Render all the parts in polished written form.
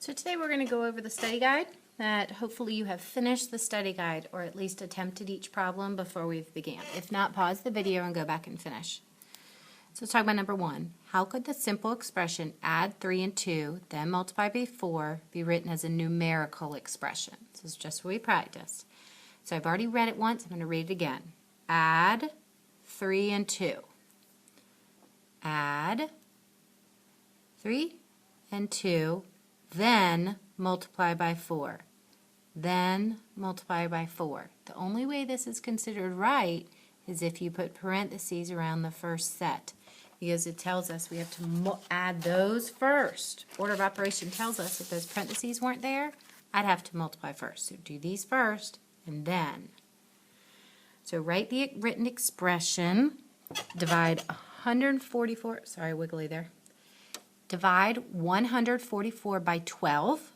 So today we're going to go over the study guide that hopefully you have finished the study guide or at least attempted each problem before we've began. If not, pause the video and go back and finish. So let's talk about number 1. How could the simple expression add 3 and 2, then multiply by 4, be written as a numerical expression? This is just what we practiced. So I've already read it once. I'm going to read it again. Add 3 and 2. Add 3 and 2. Then multiply by 4. Then multiply by 4. The only way this is considered right is if you put parentheses around the first set, because it tells us we have to add those first. Order of operation tells us if those parentheses weren't there, I'd have to multiply first. So do these first and then. So write the written expression, divide 144, sorry, wiggly there. Divide 144 by 12,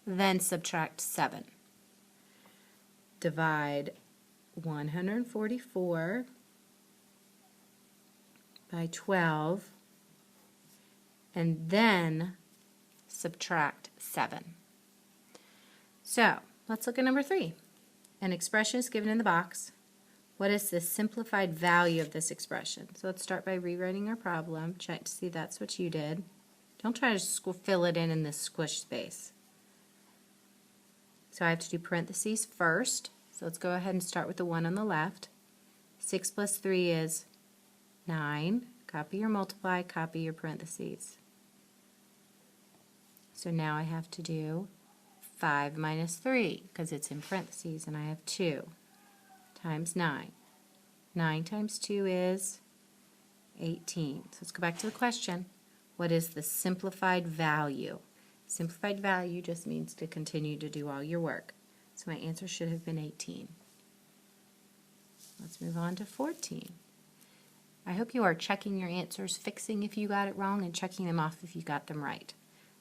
then subtract 7. Divide 144 by 12, and then subtract 7. So, let's look at number 3. An expression is given in the box. What is the simplified value of this expression? So let's start by rewriting our problem. Check to see that's what you did. Don't try to fill it in this squish space. So I have to do parentheses first. So let's go ahead and start with the one on the left. 6 plus 3 is 9. Copy your multiply, copy your parentheses. So now I have to do 5 minus 3 because it's in parentheses, and I have 2 times 9. 9 times 2 is 18. So let's go back to the question. What is the simplified value? Simplified value just means to continue to do all your work. So my answer should have been 18. Let's move on to 14. I hope you are checking your answers, fixing if you got it wrong, and checking them off if you got them right.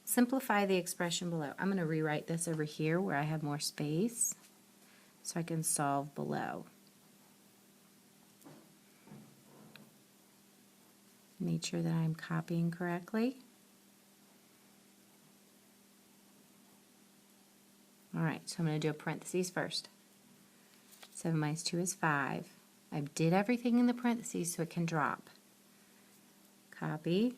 Simplify the expression below. I'm going to rewrite this over here where I have more space so I can solve below. Make sure that I'm copying correctly. Alright, so I'm going to do a parentheses first. 7 minus 2 is 5. I did everything in the parentheses so it can drop. Copy.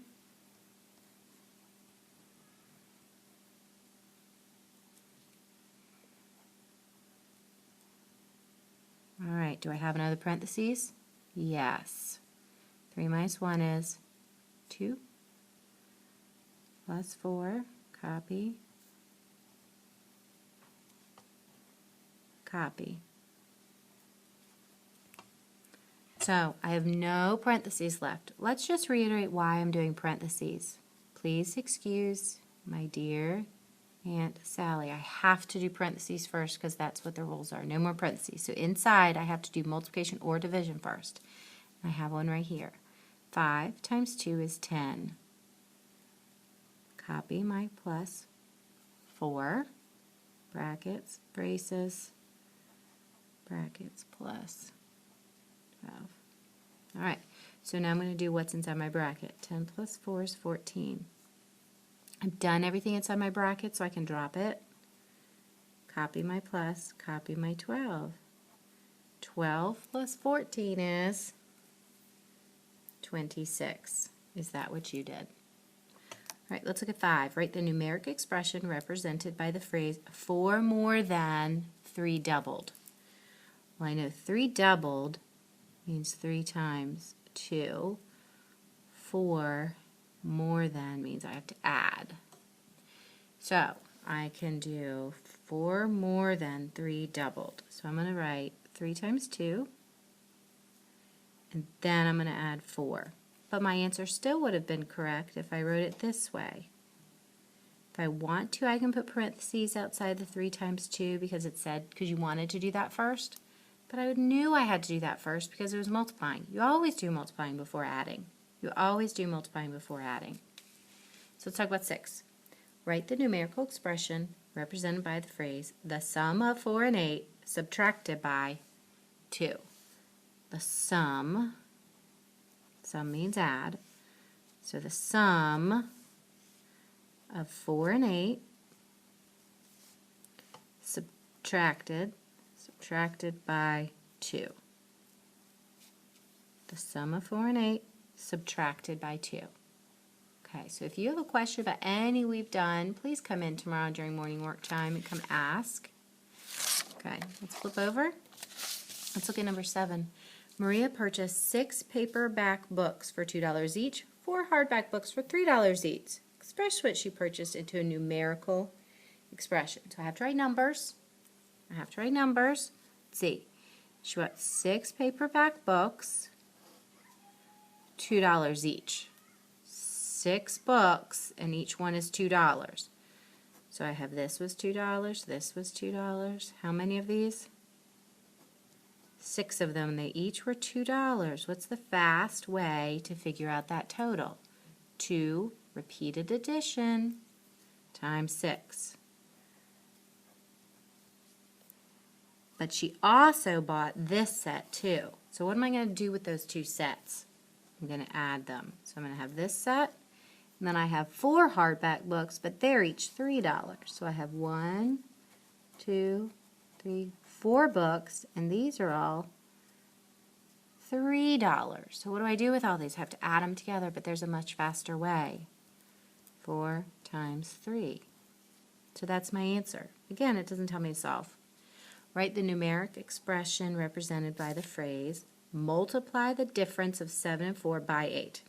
Alright, do I have another parentheses? Yes. 3 minus 1 is 2 plus 4, copy, copy. So I have no parentheses left. Let's just reiterate why I'm doing parentheses. Please excuse my dear Aunt Sally. I have to do parentheses first because that's what the rules are. No more parentheses. So inside I have to do multiplication or division first. I have one right here. 5 times 2 is 10. Copy my plus 4, brackets, braces, brackets, plus 12. Alright, so now I'm going to do what's inside my bracket. 10 plus 4 is 14. I've done everything inside my bracket so I can drop it. Copy my plus, copy my 12. 12 plus 14 is 26. Is that what you did? All right, let's look at 5. Write the numeric expression represented by the phrase 4 more than 3 doubled. Well, I know 3 doubled means 3 times 2. 4 more than means I have to add. So I can do 4 more than 3 doubled. So I'm going to write 3 times 2. And then I'm going to add 4. But my answer still would have been correct if I wrote it this way. If I want to, I can put parentheses outside the 3 times 2 because it said, because you wanted to do that first. But I knew I had to do that first because it was multiplying. You always do multiplying before adding. You always do multiplying before adding. So let's talk about 6. Write the numerical expression represented by the phrase, the sum of 4 and 8 subtracted by 2. The sum means add, so the sum of 4 and 8 subtracted by 2. The sum of 4 and 8 subtracted by 2. Okay, so if you have a question about any we've done, please come in tomorrow during morning work time and come ask. Okay, let's flip over. Let's look at number 7. Maria purchased 6 paperback books for $2 each, 4 hardback books for $3 each. Express what she purchased into a numerical expression. So I have to write numbers. Let's see. She bought 6 paperback books, $2 each. 6 books, and each one is $2. So I have this was $2, this was $2. How many of these? 6 of them. They each were $2. What's the fast way to figure out that total? 2 repeated addition times 6. But she also bought this set too. So what am I going to do with those 2 sets? I'm going to add them. So I'm going to have this set, and then I have 4 hardback books, but they're each $3. So I have 1, 2, 3, 4 books, and these are all $3. So what do I do with all these? I have to add them together, but there's a much faster way. 4 times 3. So that's my answer. Again, it doesn't tell me to solve. Write the numeric expression represented by the phrase, multiply the difference of 7 and 4 by 8.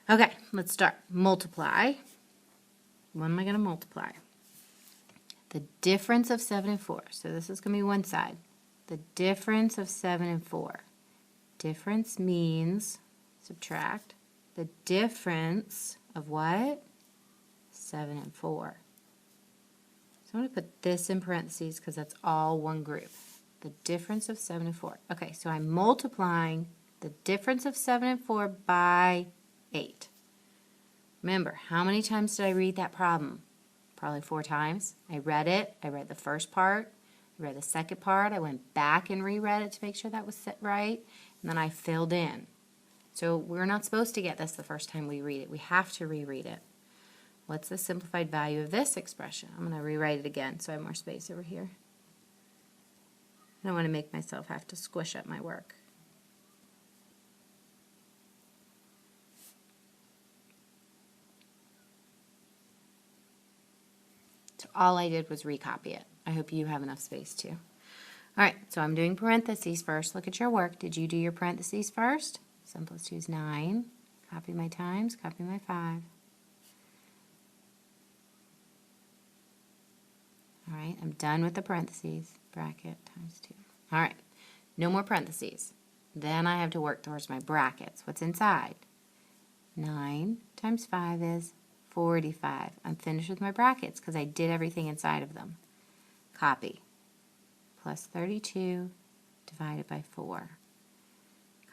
Okay, let's start. Multiply. What am I going to multiply? The difference of 7 and 4. So this is going to be one side. The difference of 7 and 4. Difference means subtract. The difference of what? 7 and 4. So I'm going to put this in parentheses because that's all one group. The difference of 7 and 4. Okay, so I'm multiplying the difference of 7 and 4 by 8. Remember, how many times did I read that problem? Probably 4 times. I read it. I read the first part. I read the second part. I went back and reread it to make sure that was set right. And then I filled in. So we're not supposed to get this the first time we read it. We have to reread it. What's the simplified value of this expression? I'm going to rewrite it again so I have more space over here. I don't want to make myself have to squish up my work. So all I did was recopy it. I hope you have enough space too. All right, so I'm doing parentheses first. Look at your work. Did you do your parentheses first? 7 plus 2 is 9. Copy my times, copy my 5. All right, I'm done with the parentheses. Bracket times 2. All right, no more parentheses. Then I have to work towards my brackets. What's inside? 9 times 5 is 45. I'm finished with my brackets because I did everything inside of them. Copy. Plus 32 divided by 4.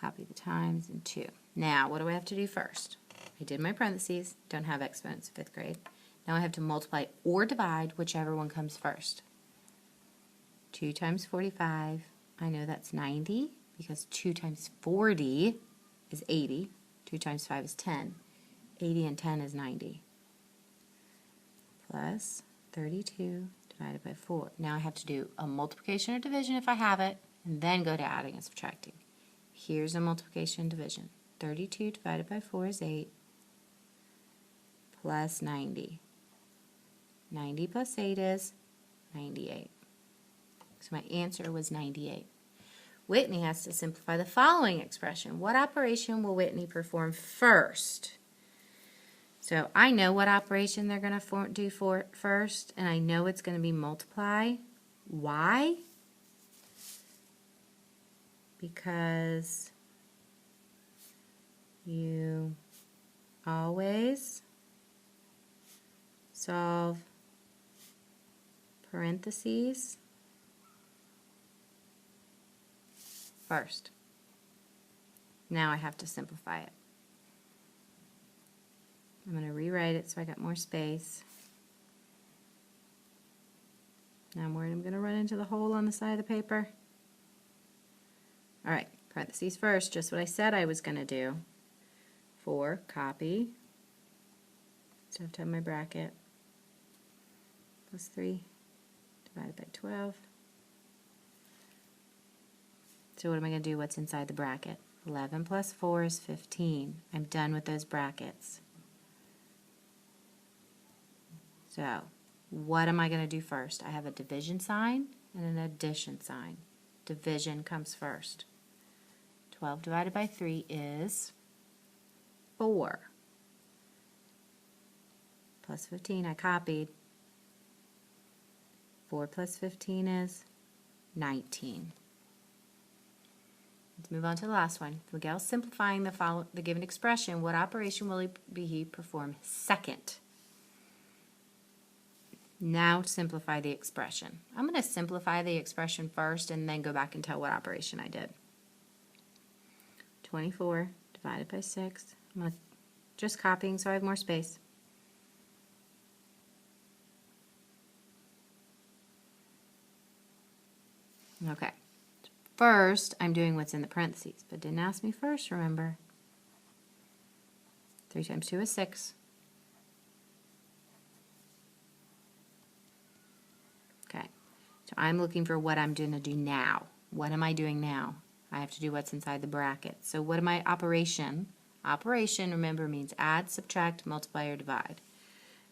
Copy the times and 2. Now, what do I have to do first? I did my parentheses. Don't have exponents in 5th grade. Now I have to multiply or divide, whichever one comes first. 2 times 45, I know that's 90, because 2 times 40 is 80. 2 times 5 is 10. 80 and 10 is 90. Plus 32 divided by 4. Now I have to do a multiplication or division if I have it, and then go to adding and subtracting. Here's a multiplication and division. 32 divided by 4 is 8, plus 90. 90 plus 8 is 98. So my answer was 98. Whitney has to simplify the following expression. What operation will Whitney perform first? So I know what operation they're going to do first, and I know it's going to be multiply. Why? Because you always solve parentheses first. Now I have to simplify it. I'm going to rewrite it so I got more space. Now I'm worried I'm going to run into the hole on the side of the paper. All right, parentheses first, just what I said I was going to do. 4, copy. So I have to have my bracket. Plus 3 divided by 12. So what am I going to do? What's inside the bracket? 11 plus 4 is 15. I'm done with those brackets. So what am I going to do first? I have a division sign and an addition sign. Division comes first. 12 divided by 3 is 4. Plus 15, I copied. 4 plus 15 is 19. Let's move on to the last one. Miguel's simplifying the given expression. What operation will he perform second? Now simplify the expression. I'm going to simplify the expression first and then go back and tell what operation I did. 24 divided by 6. I'm just copying so I have more space. Okay. First, I'm doing what's in the parentheses, but didn't ask me first, remember. 3 times 2 is 6. Okay. So I'm looking for what I'm going to do now. What am I doing now? I have to do what's inside the bracket. So what am I operation? Operation, remember, means add, subtract, multiply, or divide.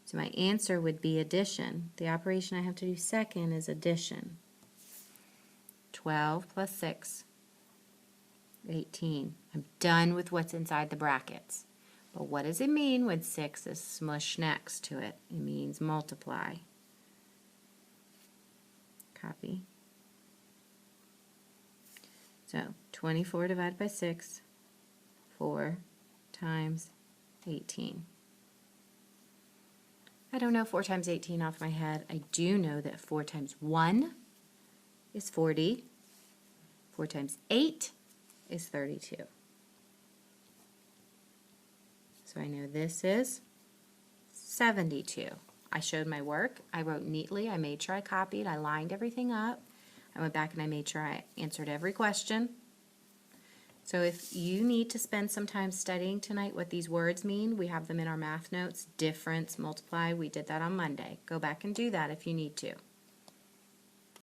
So my answer would be addition. The operation I have to do second is addition. 12 plus 6, 18. I'm done with what's inside the brackets. But what does it mean when 6 is smushed next to it? It means multiply. Copy. So 24 divided by 6, 4 times 18. I don't know 4 times 18 off my head. I do know that 4 times 1 is 40. 4 times 8 is 32. So I know this is 72. I showed my work. I wrote neatly. I made sure I copied. I lined everything up. I went back and I made sure I answered every question. So if you need to spend some time studying tonight what these words mean, we have them in our math notes. Difference, multiply, we did that on Monday. Go back and do that if you need to.